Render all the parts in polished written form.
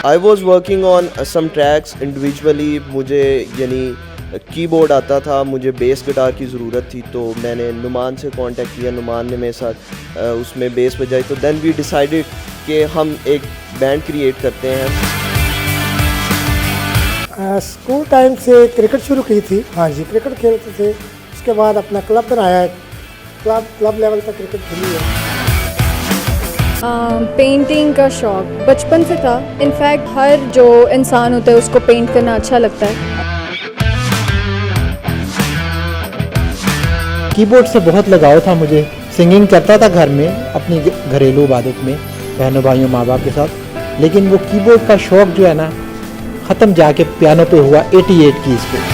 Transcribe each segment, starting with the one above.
I was working on some tracks individually. मुझे यानी keyboard आता था, मुझे बेस गिटार की ज़रूरत थी, तो मैंने नुमान से कांटेक्ट किया। नुमान ने मेरे साथ उसमें बेस बजाई, तो देन वी डिसाइडेड कि हम एक बैंड क्रिएट करते हैं। स्कूल टाइम से क्रिकेट शुरू की थी। हाँ जी, क्रिकेट खेलते थे। उसके बाद अपना क्लब बनाया, क्लब लेवल तक क्रिकेट खेली है। पेंटिंग का शौक़ बचपन से था। इनफैक्ट हर जो इंसान होता है उसको पेंट करना अच्छा लगता है। कीबोर्ड से बहुत लगाव था मुझे। सिंगिंग करता था घर में अपनी घरेलू इबादत में बहनों भाइयों माँ बाप के साथ, लेकिन वो कीबोर्ड का शौक़ जो है ना ख़त्म जाके पियानो पे हुआ 88 कीज़ पे।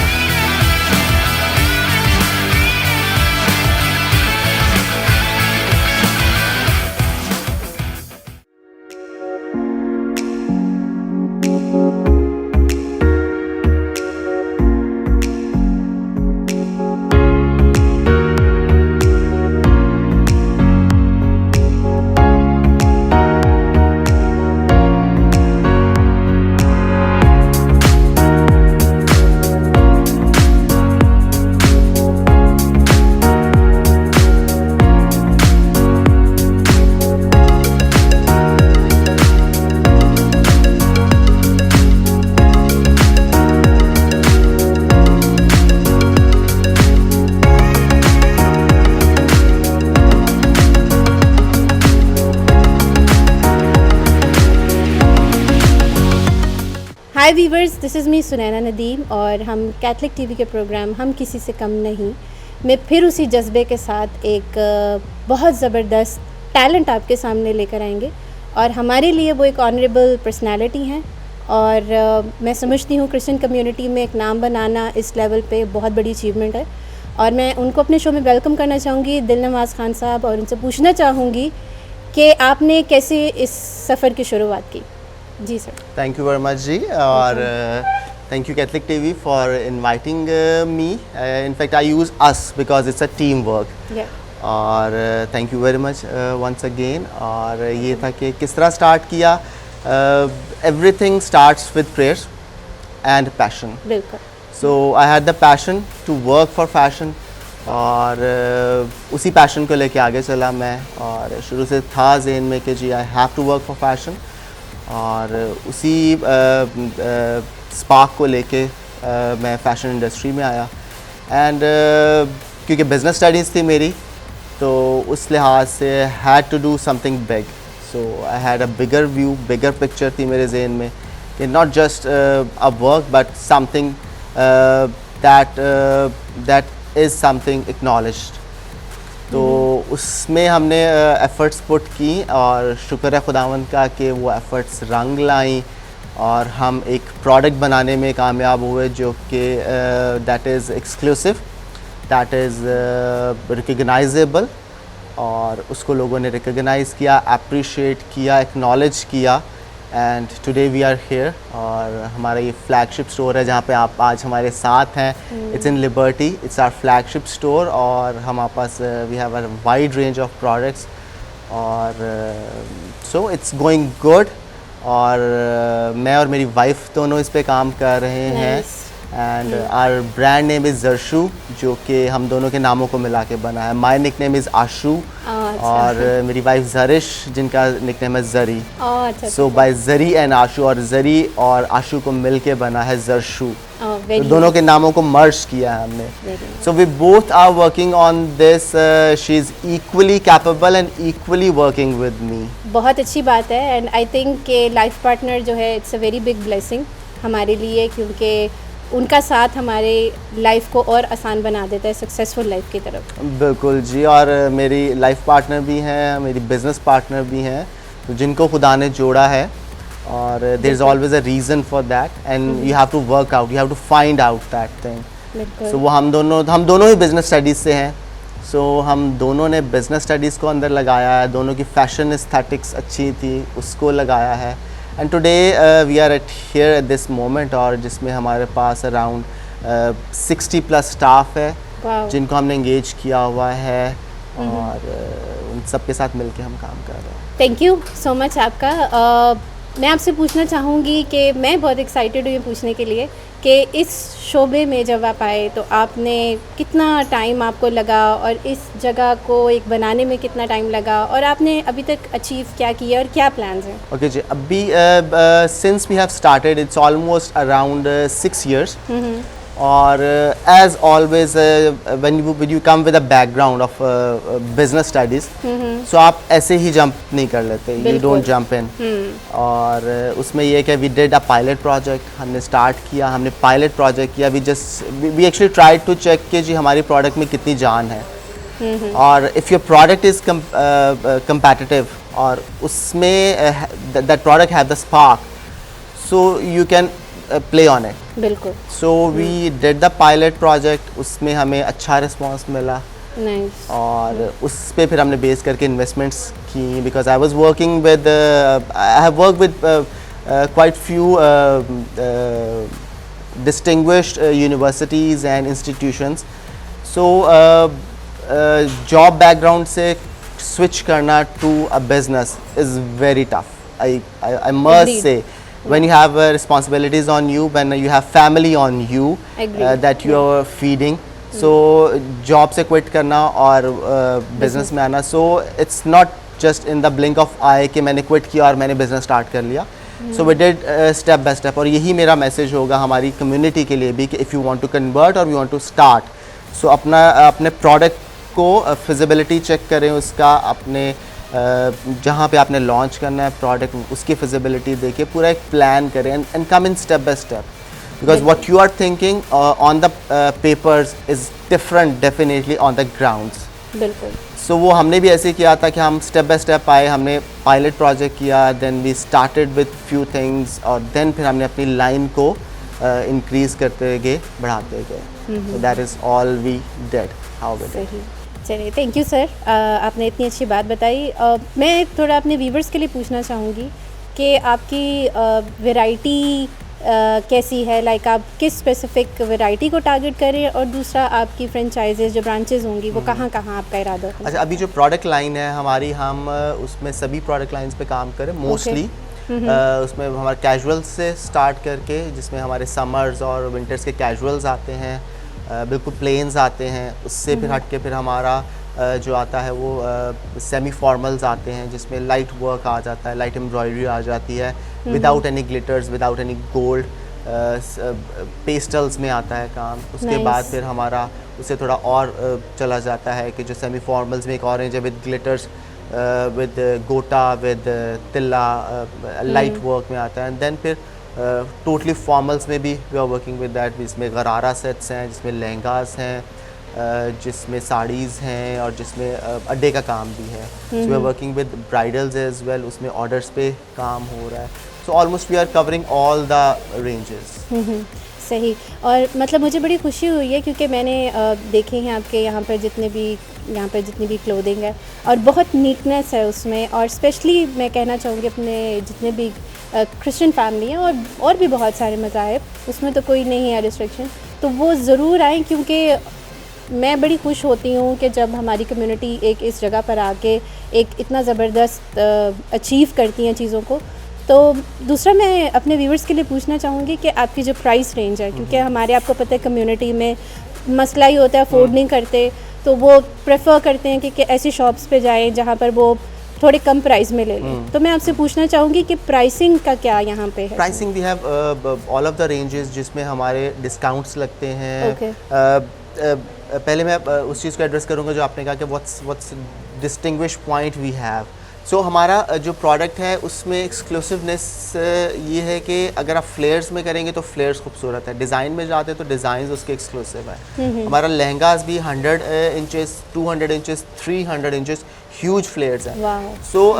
Hi viewers, this is me Sunaina Nadeem और हम कैथलिक टीवी के प्रोग्राम हम किसी से कम नहीं में फिर उसी जज्बे के साथ एक बहुत ज़बरदस्त टैलेंट आपके सामने लेकर आएंगे। और हमारे लिए वो एक ऑनरेबल पर्सनालिटी हैं और मैं समझती हूँ क्रिश्चियन कम्युनिटी में एक नाम बनाना इस लेवल पे बहुत बड़ी अचीवमेंट है। और मैं उनको अपने शो में वेलकम करना चाहूँगी, दिलनवाज खान साहब, और उनसे पूछना चाहूँगी कि आपने कैसे इस सफ़र की शुरुआत की। जी sir. Thank you very much जी, और thank you Catholic TV for inviting me. In fact I use us because it's a team work. और thank you very much once again. और ये था कि किस तरह स्टार्ट किया। Everything starts with prayers and passion. बिल्कुल। So I had the passion to work for fashion, और उसी पैशन को लेके आगे चला मैं। और शुरू से था ज़हन में कि जी I have to work for fashion, और उसी स्पार्क को लेके मैं फ़ैशन इंडस्ट्री में आया। एंड क्योंकि बिज़नेस स्टडीज़ थी मेरी, तो उस लिहाज से had to do something big. So I had a bigger view, bigger picture थी मेरे जहन में कि not just a work but something that is something acknowledged. तो उसमें हमने एफ़र्ट्स पुट की, और शुक्र है खुदावंद का कि वो एफ़र्ट्स रंग लाई और हम एक प्रोडक्ट बनाने में कामयाब हुए जो कि that is exclusive, that is recognisable, और उसको लोगों ने रिकग्नाइज़ किया, अप्रिशिएट किया, एक्नॉलेज किया। And today we are here, और हमारा ये फ्लैगशिप स्टोर है जहाँ पे आप आज हमारे साथ हैं। It's in Liberty, it's our flagship store, और हमारे पास we have a wide range of products, और सो इट्स गोइंग गुड। और मैं और मेरी वाइफ दोनों इस पे काम कर रहे हैं। And our brand name is जरशू, जो कि हम दोनों के नामों को मिला के बना है। माई निक नेम इज़ आशू, और मेरी वाइफ जरिश, जिनका निक नेम है जरी। सो बाय जरी एंड आशू, और जरी और आशू को मिल के बना है जरशू। तो दोनों के नामों को मर्ज किया है हमने। So we both are working on this. She is equally capable and equally working with me. बहुत अच्छी बात है। एंड आई थिंक के लाइफ पार्टनर जो है it's a very big blessing हमारे लिए, क्योंकि उनका साथ हमारे लाइफ को और आसान बना देता है सक्सेसफुल लाइफ की तरफ। बिल्कुल जी। और मेरी लाइफ पार्टनर भी हैं, मेरी बिजनेस पार्टनर भी हैं, तो जिनको खुदा ने जोड़ा है, और there is always a reason for that, and you have to work out, you have to find out that thing. So वो हम दोनों ही बिजनेस स्टडीज़ से हैं। सो हम दोनों ने बिजनेस स्टडीज़ को अंदर लगाया है, दोनों की फैशन एस्थेटिक्स अच्छी थी उसको लगाया है। And today we are here at this moment, और जिसमें हमारे पास अराउंड 60+ स्टाफ है जिनको हमने इंगेज किया हुआ है, और उन सब के साथ मिलके हम काम कर रहे हैं। थैंक यू सो मच आपका। मैं आपसे पूछना चाहूँगी कि मैं बहुत एक्साइटेड हूँ ये पूछने के लिए कि इस शोबे में जब आप आए तो आपने कितना टाइम आपको लगा और इस जगह को एक बनाने में कितना टाइम लगा और आपने अभी तक अचीव क्या किया और क्या प्लान्स हैं? ओके जी, अभी since we have started it's almost around 6 years और as always when you come with a background of business studies so आप ऐसे ही जंप नहीं कर लेते, यू डोंट जंप इन। और उसमें ये कि we did a pilot project, हमने स्टार्ट किया, हमने पायलट प्रोजेक्ट किया, we actually tried to check कि जी हमारी प्रोडक्ट में कितनी जान है और if your product is competitive और उसमें that product have the spark so you can play on it. बिल्कुल। So we did the pilot project, उसमें हमें अच्छा रिस्पांस मिला नाइस। और उस पे फिर हमने बेस करके इन्वेस्टमेंट्स की because I was working with I have work with quite few distinguished universities and institutions. So job background से switch करना to a business is very tough. I must Agreed. say when you have responsibilities on you, when you have family on you that you are feeding, so job से quit करना और business में आना, so it's not just in the blink of eye कि मैंने quit किया और मैंने business start कर लिया. So we did step by step और यही मेरा मैसेज होगा हमारी कम्युनिटी के लिए भी कि if you want to convert or you want to start, so अपने प्रोडक्ट को फिजिबिलिटी चेक करें, उसका अपने जहाँ पे आपने लॉन्च करना है प्रोडक्ट उसकी फिजिबिलिटी देके पूरा एक प्लान करें and come in step by step because what you are thinking on the papers is different definitely on the grounds. बिल्कुल। सो वो हमने भी ऐसे किया था कि हम स्टेप बाय स्टेप आए, हमने पायलट प्रोजेक्ट किया, then we started with few things और देन फिर हमने अपनी लाइन को इंक्रीज करते गए, बढ़ाते गए। So that is all we did how we did. चलिए, थैंक यू सर, आपने इतनी अच्छी बात बताई। मैं थोड़ा अपने व्यूवर्स के लिए पूछना चाहूँगी कि आपकी वैरायटी कैसी है, लाइक आप किस स्पेसिफिक वैरायटी को टारगेट करें और दूसरा आपकी फ्रेंचाइजेज जो ब्रांचेस होंगी वो कहाँ कहाँ आपका इरादा है? अच्छा, अभी जो प्रोडक्ट लाइन है हमारी, हम उसमें सभी प्रोडक्ट लाइंस पे काम करें मोस्टली। उसमें हमारे कैजुअल से स्टार्ट करके जिसमें हमारे समर्स और विंटर्स के कैजुअल्स आते हैं, बिल्कुल प्लेन्स आते हैं, उससे फिर हट के फिर हमारा जो आता है वो सेमी फॉर्मल्स आते हैं जिसमें लाइट वर्क आ जाता है, लाइट एम्ब्रॉयडरी आ जाती है without any glitters, without any gold, pastels में आता है काम। उसके बाद फिर हमारा उससे थोड़ा और चला जाता है कि जो सेमी फॉर्मल्स में एक ऑरेंज है विद ग्लिटर्स, विद गोटा, विद तिल्ला, लाइट वर्क में आता है। एंड देन फिर टोटली फॉर्मल्स में भी we are working with that, जिसमें गरारा सेट्स हैं, जिसमें लहंगास हैं, जिसमें साड़ीज़ हैं और जिसमें अड्डे का काम भी है। So we are working with bridals as well, उसमें ऑर्डर्स पे काम हो रहा है। So almost we are covering all the ranges. सही। और मतलब मुझे बड़ी खुशी हुई है क्योंकि मैंने देखे हैं आपके यहाँ पर जितनी भी क्लोथिंग है और बहुत नीटनेस है उसमें, और स्पेशली मैं कहना चाहूँगी अपने जितने भी क्रिश्चियन फैमिली हैं और भी बहुत सारे मज़ाहिब, उसमें तो कोई नहीं है रिस्ट्रिक्शन, तो वो ज़रूर आएँ क्योंकि मैं बड़ी खुश होती हूँ कि जब हमारी कम्युनिटी एक इस जगह पर आके एक इतना ज़बरदस्त अचीव करती हैं चीज़ों को। तो दूसरा मैं अपने व्यूवर्स के लिए पूछना चाहूँगी कि आपकी जो प्राइस रेंज है, क्योंकि हमारे आपको पता है कम्युनिटी में मसला ही होता है, अफोर्ड नहीं करते, तो वो प्रेफर करते हैं कि ऐसी शॉप्स पे जाएं जहाँ पर वो थोड़े कम प्राइस में ले लें। तो मैं आपसे पूछना चाहूँगी कि प्राइसिंग का क्या यहाँ पे है? Pricing we have all of the ranges जिसमें हमारे डिस्काउंट्स लगते हैं। पहले मैं उस चीज़ को एड्रेस करूँगा जो आपने कहा कि what's distinguish point we have. So हमारा जो प्रोडक्ट है उसमें एक्सक्लूसिवनेस ये है कि अगर आप फ्लेयर्स में करेंगे तो फ्लेयर्स खूबसूरत है, डिज़ाइन में जाते हैं तो डिज़ाइन उसके एक्सक्लूसिव है। हमारा लहंगास भी 100 inches, 200 inches, 300 inches huge flares हैं। सो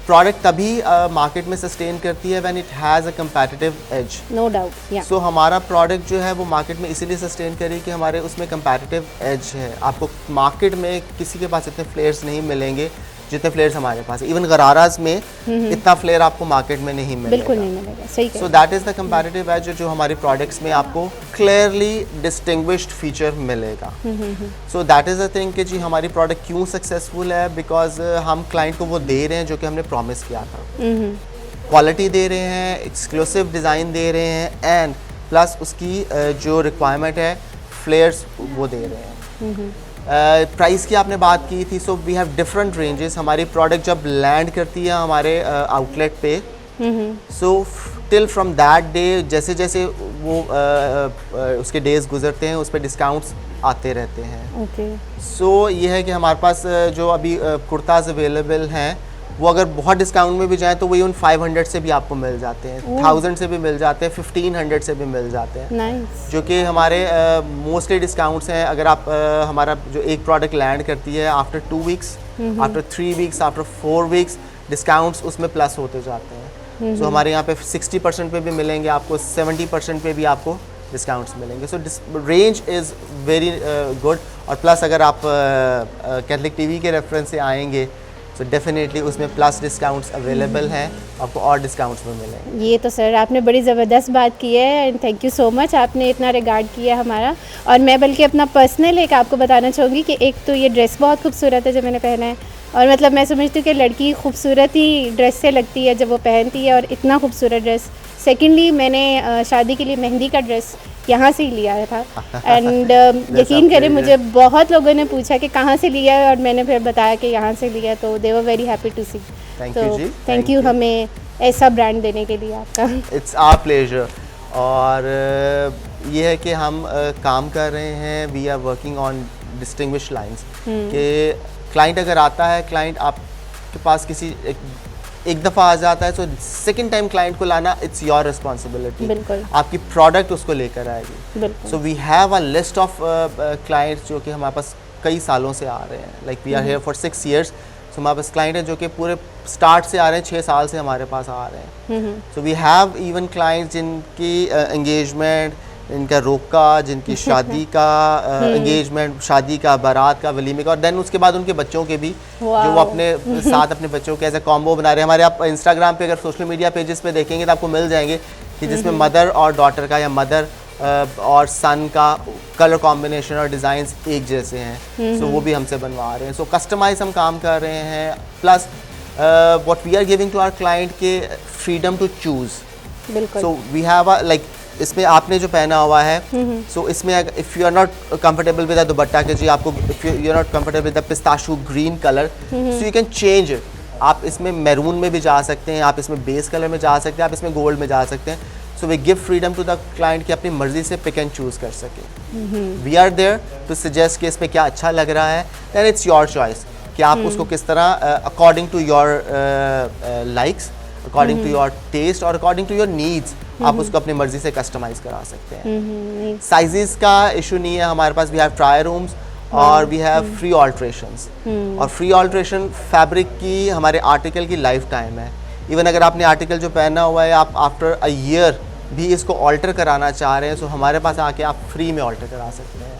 प्रोडक्ट तभी मार्केट में सस्टेन करती है when it has a competitive edge. No doubt. So हमारा प्रोडक्ट जो है वो मार्केट में इसीलिए सस्टेन करी कि हमारे उसमें कंपैटिटिव एज है। आपको मार्केट में किसी के पास इतने फ्लेयर्स नहीं मिलेंगे जितने फ्लेयर्स हमारे पास है। इवन गराराज में इतना फ्लेयर आपको मार्केट में नहीं मिलेगा, बिल्कुल नहीं मिलेगा। सही। So that is the comparative edge जो हमारी प्रोडक्ट्स में आपको क्लियरली डिस्टिंग्विश्ड फीचर मिलेगा। So that is the thing कि जी हमारी प्रोडक्ट क्यों सक्सेसफुल है, बिकॉज हम क्लाइंट को वो दे रहे हैं जो कि हमने प्रॉमिस किया था। क्वालिटी दे रहे हैं, एक्सक्लूसिव डिज़ाइन दे रहे हैं, एंड प्लस उसकी जो रिक्वायरमेंट है फ्लेयर्स वो दे रहे हैं। प्राइस की आपने बात की थी, so we have different ranges. हमारी प्रोडक्ट जब लैंड करती है हमारे आउटलेट पे, so till from that day जैसे जैसे वो उसके डेज गुजरते हैं उस पर डिस्काउंट्स आते रहते हैं। ओके। सो ये है कि हमारे पास जो अभी कुर्ताज अवेलेबल हैं वो अगर बहुत डिस्काउंट में भी जाएँ तो वही उन 500 से भी आपको मिल जाते हैं, 1000 से भी मिल जाते हैं, 1500 से भी मिल जाते हैं, नाइस। जो कि हमारे मोस्टली डिस्काउंट्स हैं। अगर आप हमारा जो एक प्रोडक्ट लैंड करती है after 2 weeks, after 3 weeks, after 4 weeks, discounts उसमें प्लस होते जाते हैं। सो हमारे यहाँ पे 60% पे भी मिलेंगे आपको, 70% पे भी आपको डिस्काउंट्स मिलेंगे। सो रेंज इज़ वेरी गुड। और प्लस अगर आप कैथलिक टीवी के रेफरेंस से आएंगे सो डेफिनेटली उसमें प्लस डिस्काउंट्स अवेलेबल हैं, आपको और डिस्काउंट्स में मिलेंगे। ये तो सर आपने बड़ी ज़बरदस्त बात की है and thank you so much, आपने इतना रिगार्ड किया हमारा। और मैं बल्कि अपना पर्सनल एक आपको बताना चाहूँगी कि एक तो ये ड्रेस बहुत खूबसूरत है जो मैंने पहना है, और मतलब मैं समझती हूँ कि लड़की खूबसूरत ही ड्रेस से लगती है जब वो पहनती है, और इतना खूबसूरत ड्रेस। सेकेंडली मैंने शादी के लिए मेहंदी का ड्रेस यहाँ से ही लिया था एंड यकीन करें मुझे बहुत लोगों ने पूछा कि कहाँ से लिया है, और मैंने फिर बताया कि यहाँ से लिया, तो they were very happy to see. Thank तो you जी, थैंक यू हमें ऐसा ब्रांड देने के लिए आपका। It's our pleasure. और ये है कि हम काम कर रहे हैं, we are working on distinguish lines कि क्लाइंट अगर आता है, क्लाइंट आपके पास किसी एक दफ़ा आ जाता है, तो सेकंड टाइम क्लाइंट को लाना इट्स योर रिस्पॉन्सिबिलिटी। बिल्कुल। आपकी प्रोडक्ट उसको लेकर आएगी। बिल्कुल। So we have a list of clients जो कि हमारे पास कई सालों से आ रहे हैं, like we are here for 6 years। So हमारे पास क्लाइंट हैं जो कि पूरे स्टार्ट से आ रहे हैं, 6 साल से हमारे पास आ रहे हैं। So we have even clients जिनकी एंगेजमेंट, इनका रोका, जिनकी शादी का एंगेजमेंट, शादी का, बारात का, वलीमे का, और देन उसके बाद उनके बच्चों के भी जो वो अपने साथ अपने बच्चों के ऐसे कॉम्बो बना रहे हैं। हमारे आप इंस्टाग्राम पे अगर सोशल मीडिया पेजेस पे देखेंगे तो आपको मिल जाएंगे कि जिसमें मदर और डॉटर का या मदर और सन का कलर कॉम्बिनेशन और डिज़ाइंस एक जैसे हैं। सो वो भी हमसे बनवा रहे हैं। सो कस्टमाइज हम काम कर रहे हैं, plus what we are giving to our client के फ्रीडम टू चूज़। बिल्कुल। सो वी हैव लाइक इसमें आपने जो पहना हुआ है, सो इसमें if you are not comfortable with the dupatta के जी, आपको if you are not comfortable with the pistachio green colour, so you can change it. आप इसमें मैरून में भी जा सकते हैं, आप इसमें बेस कलर में जा सकते हैं, आप इसमें गोल्ड में जा सकते हैं। So we give freedom to the client कि अपनी मर्जी से पिक एंड चूज़ कर सके। We are there to suggest कि इसमें क्या अच्छा लग रहा है, दैन इट्स योर चॉइस कि आप उसको किस तरह according to your likes, according to your taste और अकॉर्डिंग टू योर नीड्स आप उसको अपनी मर्जी से कस्टमाइज करा सकते हैं। साइजेस का इशू नहीं है हमारे पास। वी हैव ट्राई रूम्स और वी हैव फ्री ऑल्ट्रेशंस। और फ्री ऑल्ट्रेशन फैब्रिक की हमारे आर्टिकल की लाइफ टाइम है। इवन अगर आपने आर्टिकल जो पहना हुआ है, आप आफ्टर अ ईयर भी इसको ऑल्टर कराना चाह रहे हैं, सो हमारे पास आके आप फ्री में ऑल्टर करा सकते हैं।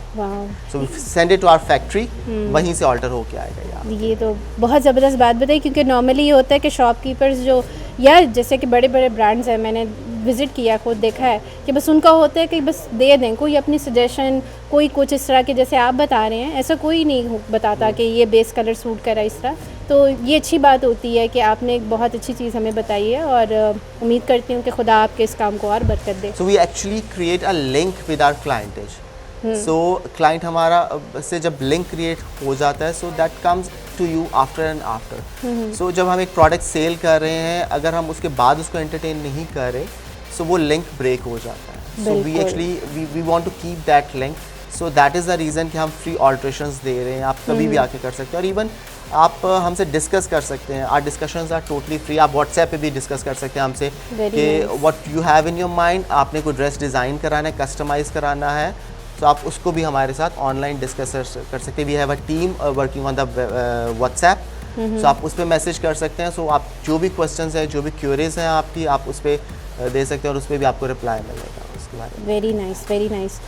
So send it to our factory, वहीं से ऑल्टर होके आएगा यार। ये तो बहुत ज़बरदस्त बात बताई, क्योंकि नॉर्मली ये होता है कि शॉपकीपर्स जो या जैसे कि बड़े बड़े ब्रांड्स हैं, मैंने विज़िट किया, खुद देखा है कि बस उनका होता है कि बस दे दें कोई अपनी सजेशन, कोई कुछ इस तरह के जैसे आप बता रहे हैं, ऐसा कोई नहीं बताता कि ये बेस कलर सूट करा इस तरह। तो ये अच्छी बात होती है कि आपने एक बहुत अच्छी चीज़ हमें बताई है, और उम्मीद करती हूँ कि खुदा आपके इस काम को और बरकत दे। So we actually create a link with our clientage. So client हमारा से जब लिंक क्रिएट हो जाता है, so that comes to you after and after. So जब हम एक प्रोडक्ट सेल कर रहे हैं, अगर हम उसके बाद उसको एंटरटेन नहीं कर रहे, सो वो लिंक ब्रेक हो जाता है। So we actually we want to keep that link. So that is the reason कि हम फ्री ऑल्ट्रेशंस दे रहे हैं। आप कभी भी आके कर सकते हैं, और इवन आप हमसे डिस्कस कर सकते हैं। Our discussions are totally free. आप व्हाट्सएप पे भी डिस्कस कर सकते हैं हमसे कि what you have in your mind. आपने कोई ड्रेस डिज़ाइन कराना है, कस्टमाइज़ कराना है, तो आप उसको भी हमारे साथ ऑनलाइन डिस्कस कर सकते हैं। We have a team working on the WhatsApp, so आप उस पर मैसेज कर सकते हैं। सो आप जो भी क्वेश्चंस हैं, जो भी क्यूरीज हैं आपकी, आप उस पर दे सकते हैं और उस पर भी आपको रिप्लाई मिलेगा उसके बारे में। Very nice, very nice.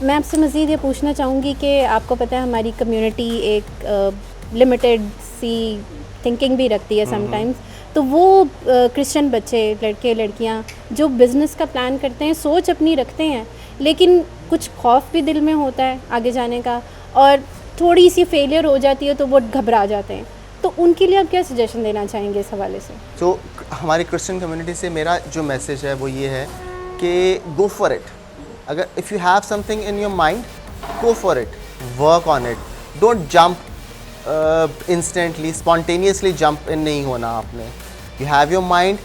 मैं आपसे मज़ीद ये पूछना चाहूँगी कि आपको पता है हमारी कम्युनिटी एक लिमिटेड सी थिंकिंग भी रखती है समटाइम्स, तो वो क्रिश्चियन बच्चे, लड़के लड़कियाँ जो बिज़नेस का प्लान करते हैं, सोच अपनी रखते हैं, लेकिन कुछ खौफ भी दिल में होता है आगे जाने का, और थोड़ी सी फेलियर हो जाती है तो वो घबरा जाते हैं। तो उनके लिए आप क्या सजेशन देना चाहेंगे इस हवाले से? तो हमारी क्रिश्चियन कम्युनिटी से मेरा जो मैसेज है वो ये है कि गो फॉर इट. अगर if you have something in your mind, go for it, work on it. Don't jump instantly, spontaneously jump in नहीं होना आपने. You have your mind,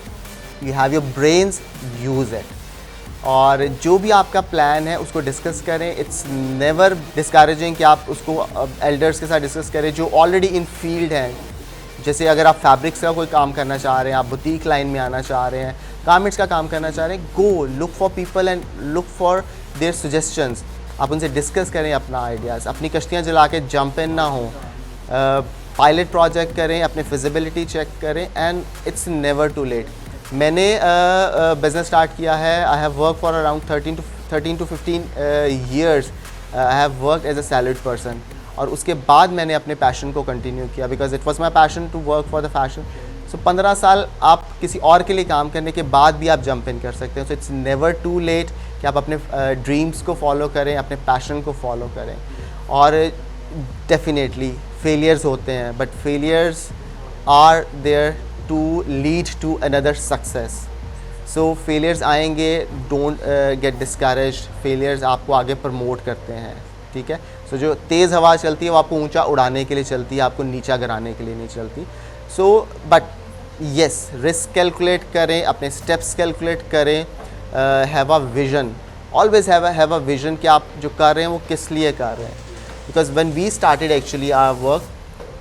you have your brains, use it. और जो भी आपका plan है उसको डिस्कस करें. इट्स नेवर डिस्करेजिंग कि आप उसको एल्डर्स के साथ डिस्कस करें जो ऑलरेडी इन फील्ड हैं. जैसे अगर आप फैब्रिक्स का कोई काम करना चाह रहे हैं, आप बुटीक लाइन में आना चाह रहे हैं, गारमेंट्स का काम करना चाह रहे हैं, गो look for people and look for their suggestions. आप उनसे डिस्कस करें अपना आइडियाज़. अपनी कश्तियाँ जला के जंप इन ना हो. पायलट प्रोजेक्ट करें, अपने फिजिबिलिटी चेक करें and it's never too late. मैंने बिज़नेस स्टार्ट किया है. I have work for around 13 to 15 years. I have work as a salaried person. और उसके बाद मैंने अपने पैशन को कंटिन्यू किया because it was my passion to work for the fashion. So 15 साल आप किसी और के लिए काम करने के बाद भी आप जंप इन कर सकते हैं. So it's never too late कि आप अपने ड्रीम्स को फॉलो करें, अपने पैशन को फॉलो करें. और डेफिनेटली फेलियर्स होते हैं, but failures are there to lead to another success. So failures आएंगे, डोंट गेट डिस्करेज्ड. फेलियर्स आपको आगे प्रमोट करते हैं. ठीक है. सो जो तेज़ हवा चलती है वो आपको ऊंचा उड़ाने के लिए चलती है, आपको नीचा गिराने के लिए नहीं चलती. So but yes, risk calculate करें, अपने स्टेप्स कैलकुलेट करें. Have a vision, always have a vision कि आप जो कर रहे हैं वो किस लिए कर रहे हैं. Because when we started actually our work,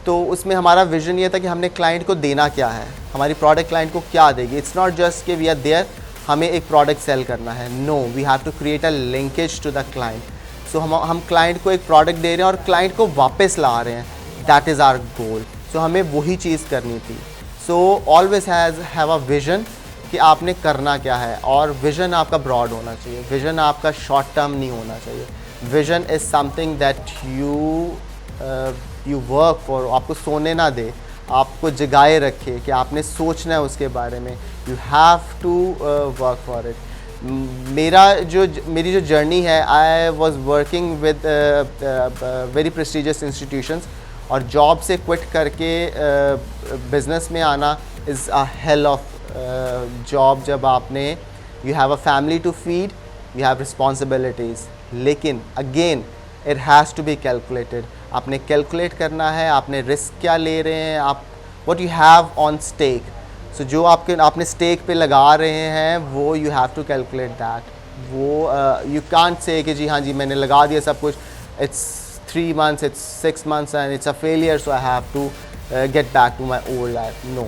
तो उसमें हमारा विजन ये था कि हमने क्लाइंट को देना क्या है, हमारी प्रोडक्ट क्लाइंट को क्या देगी. इट्स नॉट जस्ट कि वी आर देयर, हमें एक प्रोडक्ट सेल करना है. No, we have to create a linkage to the client. So हम क्लाइंट को एक प्रोडक्ट दे रहे हैं और क्लाइंट को वापस ला रहे हैं. That is our goal. So हमें वही चीज़ करनी थी. So always have a vision कि आपने करना क्या है. और विजन आपका ब्रॉड होना चाहिए. विजन आपका शॉर्ट टर्म नहीं होना चाहिए. Vision is something that you work for. आपको सोने ना दे, आपको जगाए रखे कि आपने सोचना है उसके बारे में. You have to work for it. मेरी जो जर्नी है, I was working with very prestigious institutions. और जॉब से क्विट करके बिज़नेस में आना is a hell of job. जब आपने you have a family to feed, you have responsibilities. लेकिन again it has to be calculated. आपने कैलकुलेट करना है, आपने रिस्क क्या ले रहे हैं, आप what you have on stake. So जो आपने स्टेक पे लगा रहे हैं वो you have to calculate that. वो यू कांट से कि जी हाँ जी मैंने लगा दिया सब कुछ, it's 3 months, it's 6 months and it's a failure, so I have to get back to my old life. No.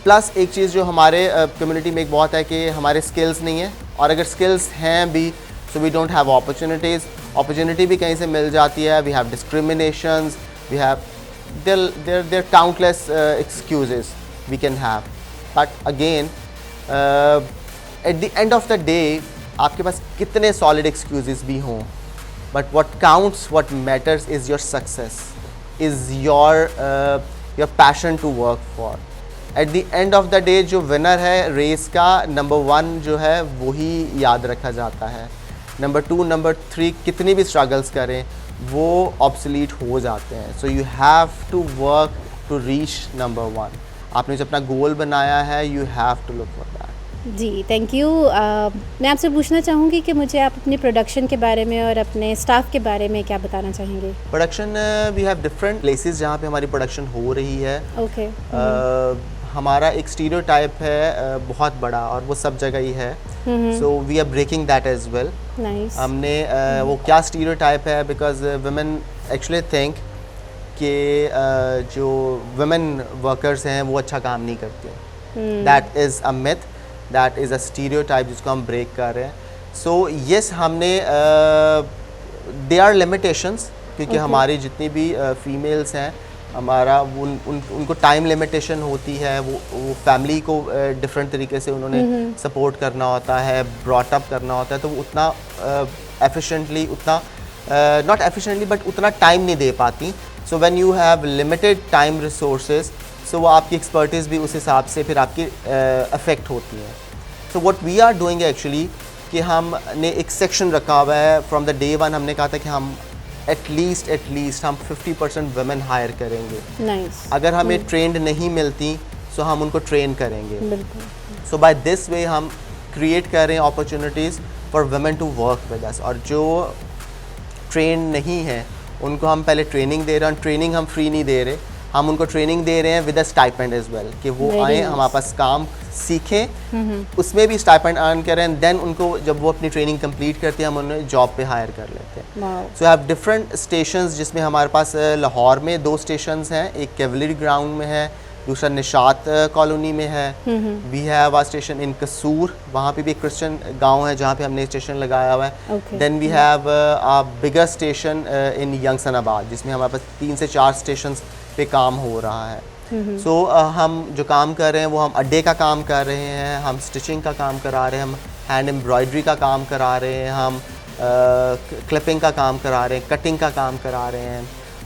Plus एक चीज़ जो हमारे कम्युनिटी में एक बहुत है कि हमारे स्किल्स नहीं है. और अगर स्किल्स हैं भी, so we don't have opportunities. Opportunity भी कहीं से मिल जाती है. We have discriminations, we have there countless excuses we can have. But again at the end of the day आपके पास कितने सॉलिड एक्सक्यूजेस भी हों, but what counts, what matters is your success, is your passion to work for. At the end of the day जो winner है race का, number 1 जो है वही याद रखा जाता है. नंबर 2, नंबर 3 कितनी भी स्ट्रगल्स करें वो ऑब्सोलीट हो जाते हैं. So you have to work to reach number 1. आपने जो अपना गोल बनाया है, you have to look for that. जी, थैंक यू. मैं आपसे पूछना चाहूँगी कि मुझे आप अपने प्रोडक्शन के बारे में और अपने स्टाफ के बारे में क्या बताना चाहेंगे? Production, we have different places जहाँ पे हमारी प्रोडक्शन हो रही है. ओके. हमारा एक स्टीरियोटाइप है बहुत बड़ा और वो सब जगह ही है. So we are breaking that as well. Nice. हमने वो क्या स्टीरियोटाइप है, बिकॉज वुमेन एक्चुअली थिंक कि जो वुमेन वर्कर्स हैं वो अच्छा काम नहीं करते. That is a myth, that is a stereotype जिसको हम ब्रेक कर रहे हैं. सो येस, हमने दे आर लिमिटेशंस क्योंकि हमारी जितनी भी फीमेल्स हैं, हमारा उनको टाइम लिमिटेशन होती है. वो फैमिली को डिफरेंट तरीके से उन्होंने सपोर्ट करना होता है, ब्रॉट अप करना होता है. तो वो उतना एफिशिएंटली, उतना नॉट एफिशिएंटली बट उतना टाइम नहीं दे पाती. So when you have limited time resources, so वो आपकी एक्सपर्टीज़ भी उस हिसाब से फिर आपकी अफेक्ट होती है. So what we are doing actually कि हमने एक सेक्शन रखा हुआ है. फ्रॉम द डे 1 हमने कहा था कि हम एटलीस्ट हम 50% वुमेन हायर करेंगे। नाइस। अगर हमें ट्रेंड नहीं मिलती तो हम उनको ट्रेन करेंगे। बिल्कुल। सो बाय दिस वे हम क्रिएट कर रहे हैं opportunities for women to work with us. और जो ट्रेंड नहीं है उनको हम पहले ट्रेनिंग दे रहे हैं। ट्रेनिंग हम फ्री नहीं दे रहे, हम उनको ट्रेनिंग दे रहे हैं with a stipend as well, कि वो Very आए nice. हमारे पास काम सीखें, उसमें भी स्टाइपेंड अर्न करें, एंड देन उनको जब वो अपनी ट्रेनिंग कंप्लीट करते हैं हम उन्हें जॉब पे हायर कर लेते हैं। Wow. So have different stations, जिसमें हमारे पास लाहौर में 2 स्टेशंस हैं, एक कैवलरी ग्राउंड में है, दूसरा निशात कॉलोनी में है। We have a station in Kasur, वहाँ पे भी एक क्रिश्चियन गांव है जहाँ पे हमने स्टेशन लगाया हुआ है। Okay. Then we have a bigger station in यंगसनाबाद, जिसमें हमारे पास 3 से 4 स्टेशन पे काम हो रहा है। सो हम जो काम कर रहे हैं वो हम अड्डे का काम कर रहे हैं, हम स्टिचिंग का काम करा रहे हैं, हम हैंड एम्ब्रॉयडरी का काम करा रहे हैं, हम क्लिपिंग का काम करा रहे हैं, कटिंग का काम करा रहे हैं।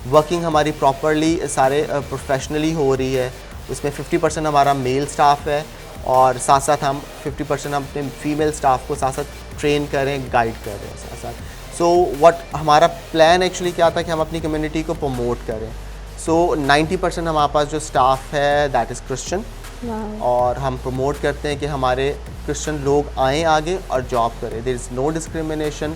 वर्किंग हमारी प्रॉपरली सारे प्रोफेशनली हो रही है। उसमें 50% हमारा मेल स्टाफ है और साथ साथ हम 50% हम अपने फीमेल स्टाफ को साथ साथ ट्रेन करें, गाइड कर रहे हैं साथ साथ। सो व्हाट हमारा प्लान एक्चुअली क्या था कि हम अपनी कम्युनिटी को प्रमोट करें। सो 90% हमारे पास जो स्टाफ है दैट इज़ क्रिश्चियन, और हम प्रमोट करते हैं कि हमारे क्रिश्चियन लोग आएँ आगे और जॉब करें। There is no discrimination,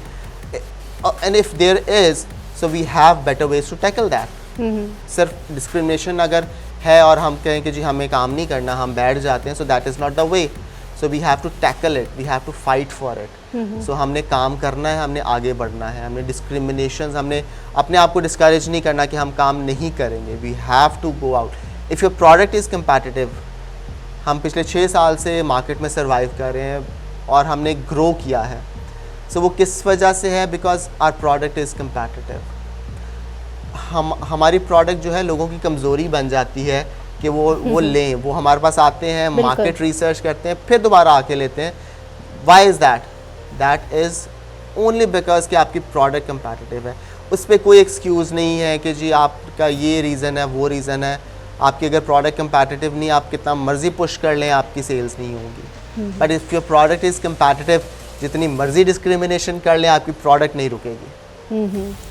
and if there is so we have better ways to tackle that. सिर्फ डिस्क्रिमिनेशन अगर है और हम कहें कि जी हमें काम नहीं करना, हम बैठ जाते हैं, so that is not the way. So we have to tackle it, we have to fight for it. So हमने काम करना है, हमने आगे बढ़ना है, हमने डिस्क्रिमिनेशन, हमने अपने आप को डिस्करेज नहीं करना कि हम काम नहीं करेंगे। We have to go out. If your product is competitive, हम पिछले 6 साल से मार्केट में सर्वाइव कर रहे हैं और हमने ग्रो किया है। सो वो किस वजह से है? Because our product is competitive. हमारी प्रोडक्ट जो है लोगों की कमज़ोरी बन जाती है कि वो लें, वो हमारे पास आते हैं, मार्केट रिसर्च करते हैं, फिर दोबारा आके लेते हैं। Why is that? That is only because कि आपकी प्रोडक्ट कम्पैटिटिव है। उस पर कोई एक्सक्यूज़ नहीं है कि जी आपका ये रीज़न है, वो रीज़न है। आपकी अगर प्रोडक्ट कम्पैटिटिव नहीं, आप कितना मर्ज़ी पुश कर लें, आपकी सेल्स नहीं होंगी। But if your product is competitive, जितनी मर्ज़ी डिस्क्रिमिनेशन कर लें, आपकी प्रोडक्ट नहीं रुकेगी।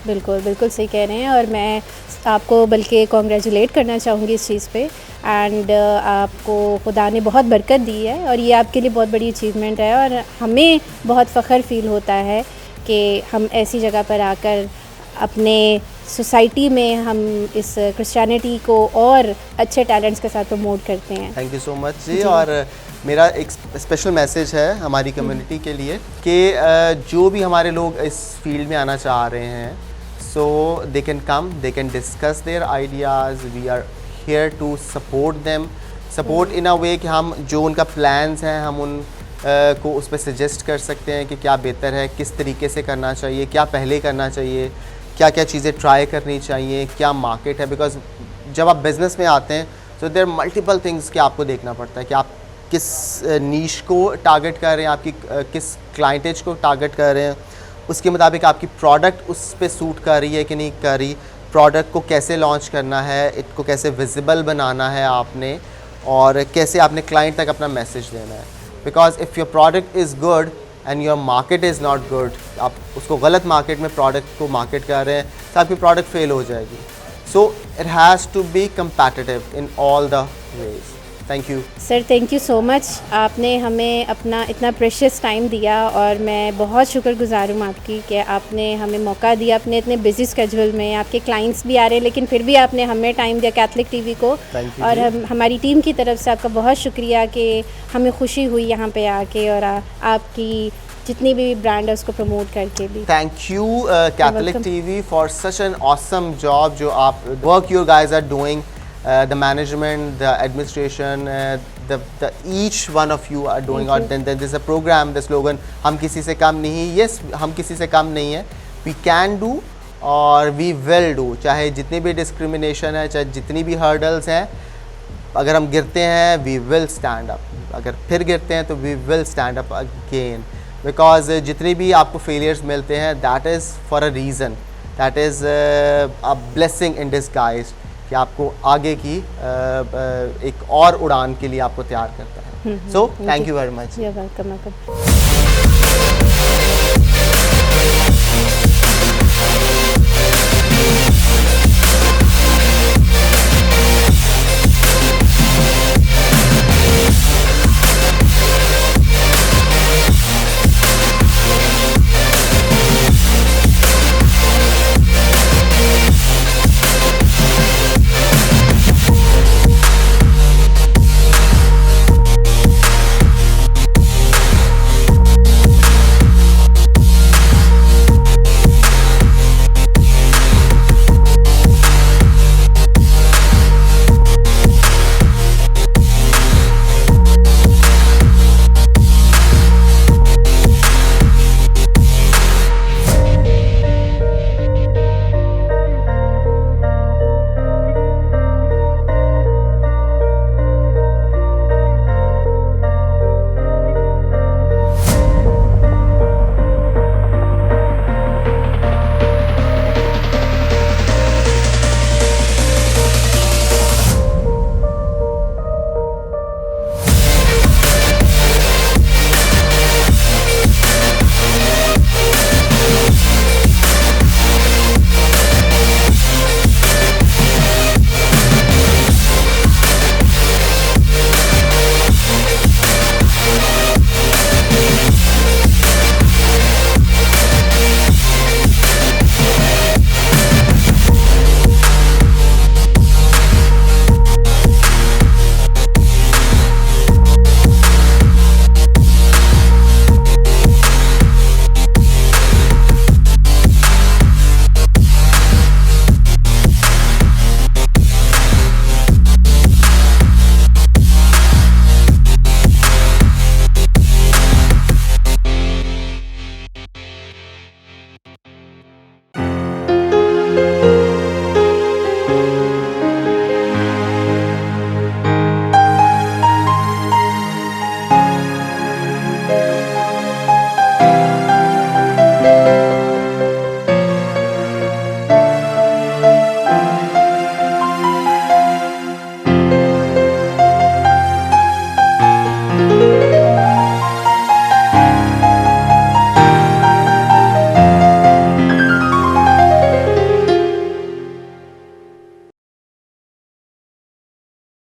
बिल्कुल बिल्कुल सही कह रहे हैं, और मैं आपको बल्कि कॉन्ग्रेचुलेट करना चाहूँगी इस चीज़ पे। एंड आपको खुदा ने बहुत बरकत दी है और ये आपके लिए बहुत बड़ी अचीवमेंट है, और हमें बहुत फ़ख्र फ़ील होता है कि हम ऐसी जगह पर आकर अपने सोसाइटी में हम इस क्रिश्चियनिटी को और अच्छे टैलेंट्स के साथ प्रमोट करते हैं। थैंक यू सो मच जी। और मेरा एक स्पेशल मैसेज है हमारी कम्युनिटी के लिए कि जो भी हमारे लोग इस फील्ड में आना चाह रहे हैं, so they can come, they can discuss their ideas, we are here to support them, support in a way कि हम जो उनका प्लान्स हैं हम उन को उस पर सजेस्ट कर सकते हैं कि क्या बेहतर है, किस तरीके से करना चाहिए, क्या पहले करना चाहिए, क्या क्या चीज़ें ट्राई करनी चाहिए, क्या मार्केट है। बिकॉज जब आप बिज़नेस में आते हैं तो देयर मल्टीपल थिंग्स कि आपको देखना पड़ता है कि आप किस नीश को टारगेट कर रहे हैं, आपकी किस क्लाइंटेज को टारगेट कर रहे हैं, उसके मुताबिक आपकी प्रोडक्ट उस पे सूट कर रही है कि नहीं कर रही, प्रोडक्ट को कैसे लॉन्च करना है, इसको कैसे विजिबल बनाना है आपने, और कैसे आपने क्लाइंट तक अपना मैसेज देना है। Because if your product is good and your market is not good, आप उसको गलत मार्केट में प्रोडक्ट को मार्केट कर रहे हैं तो आपकी प्रोडक्ट फेल हो जाएगी। So it has to be competitive in all the ways. Thank you sir, thank you so much. आपने हमें अपना इतना प्रेशियस टाइम दिया और मैं बहुत शुक्रगुजार हूँ आपकी कि आपने हमें मौका दिया अपने इतने बिजी स्केड्यूल में। आपके क्लाइंट्स भी आ रहे हैं लेकिन फिर भी आपने हमें टाइम दिया कैथलिक टीवी को। Thank you और जी। हमारी टीम की तरफ से आपका बहुत शुक्रिया कि हमें खुशी हुई यहाँ पे आके, और आपकी जितनी भी ब्रांड है उसको प्रमोट करके भी। Thank you Catholic welcome. TV for such an awesome job जो आप work your guys are doing, the management, the administration, the each one of you are doing. और then there's a program, the slogan हम किसी से कम नहीं। yes, हम किसी से कम नहीं है, we can do और we will do। चाहे जितनी भी discrimination है, चाहे जितनी भी hurdles हैं, अगर हम गिरते हैं we will stand up, अगर फिर गिरते हैं तो we will stand up again। because जितनी भी आपको failures मिलते हैं that is for a reason, that is a blessing in disguise कि आपको आगे की एक और उड़ान के लिए आपको तैयार करता है। So thank you very much. You're welcome, welcome।